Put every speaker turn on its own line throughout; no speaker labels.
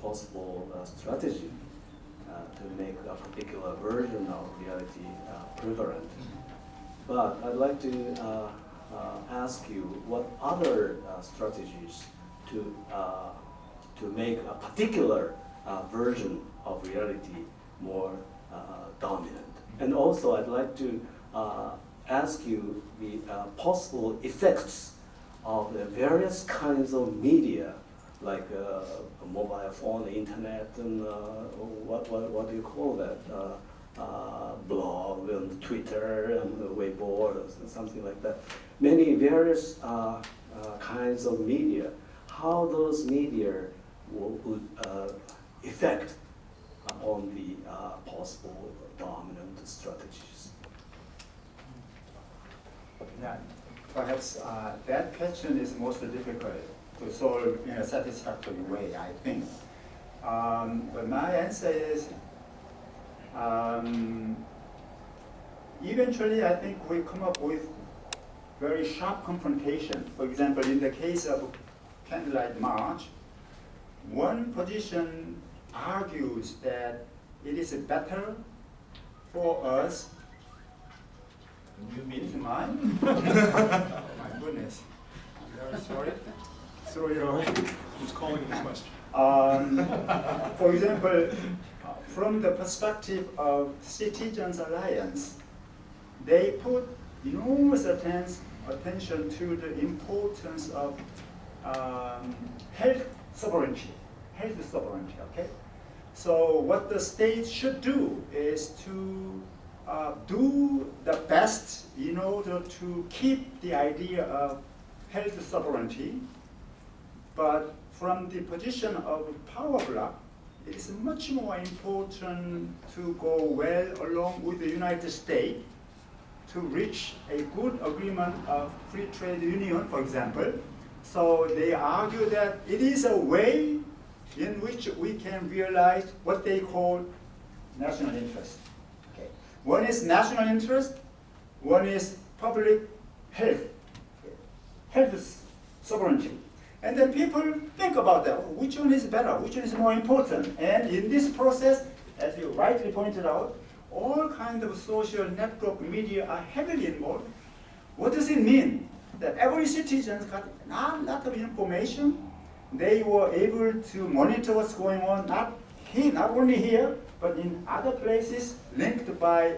possible strategy to make a particular version of reality prevalent. But I'd like to ask you what other strategies to make a particular version of reality more dominant. And also I'd like to ask you the possible effects of the various kinds of media, like a mobile phone, the internet, and what do you call that? Blog and Twitter and Weibo or something like that. Many various kinds of media. How those media would affect on the possible dominant strategies.
Yeah, perhaps that question is most difficult to solve in a satisfactory way, I think. But my answer is, eventually I think we come up with very sharp confrontation. For example, in the case of Candlelight March, one position argues that it is better for us. You mean mine? Oh my goodness. I'm very sorry. Throw it away.
Who's calling this question?
For example, from the perspective of Citizens Alliance, they put enormous attention to the importance of health sovereignty, okay? So what the state should do is to do the best in order to keep the idea of health sovereignty, but from the position of power bloc, it is much more important to go well along with the United States to reach a good agreement of free trade union, for example. So they argue that it is a way in which we can realize what they call national interest. Okay. One is national interest, one is public health, health sovereignty. And then people think about that, which one is better, which one is more important. And in this process, as you rightly pointed out, all kinds of social network media are heavily involved. What does it mean? That every citizen got a lot of information. They were able to monitor what's going on, not only here, but in other places linked by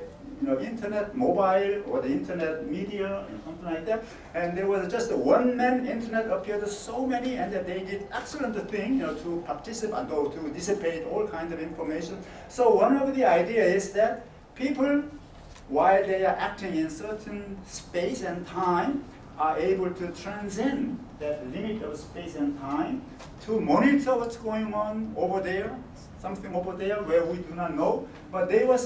internet, mobile, or the internet media, and something like that. And there was just a one-man internet appeared so many, and that they did excellent thing, to participate or to dissipate all kinds of information. So one of the ideas is that people, while they are acting in certain space and time, are able to transcend that limit of space and time to monitor what's going on over there, something over there where we do not know. But they were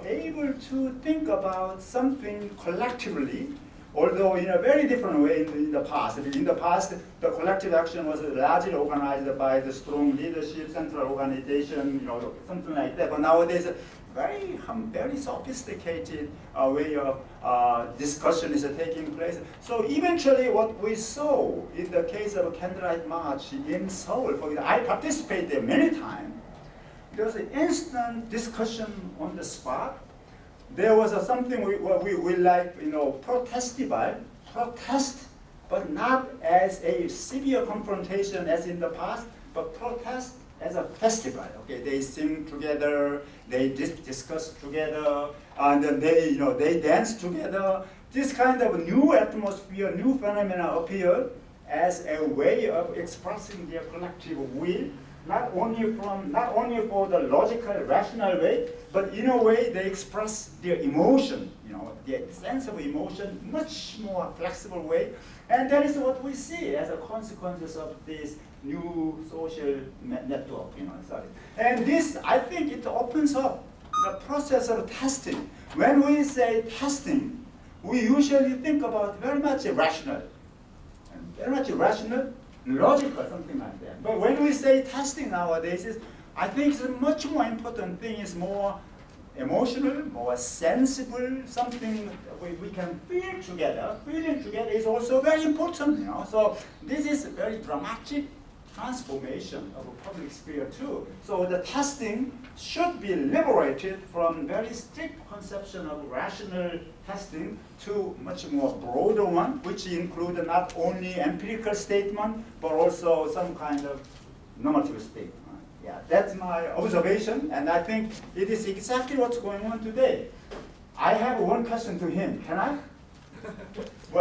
able to think about something collectively, although in a very different way in the past. In the past, the collective action was largely organized by the strong leadership, central organization, something like that. But nowadays, very sophisticated way of discussion is taking place. So eventually what we saw in the case of Candlelight March in Seoul, for example, I participated there many times. There was an instant discussion on the spot. There was something we like, protestival, protest, but not as a severe confrontation as in the past, but protest as a festival. Okay, they sing together, they discuss together, and then they dance together. This kind of new atmosphere, new phenomena appeared as a way of expressing their collective will, not only for the logical, rational way, but in a way they express their emotion, their sense of emotion, much more flexible way. And that is what we see as a consequence of this new social network, And this, I think it opens up the process of testing. When we say testing, we usually think about very much rational, logical, something like that. But when we say testing nowadays, I think the much more important thing is more emotional, more sensible, something we can feel together. Feeling together is also very important, So this is very dramatic, transformation of a public sphere too. So the testing should be liberated from very strict conception of rational testing to much more broader one, which include not only empirical statement, but also some kind of normative statement. Yeah, that's my observation, and I think it is exactly what's going on today. I have one question to him. Can I?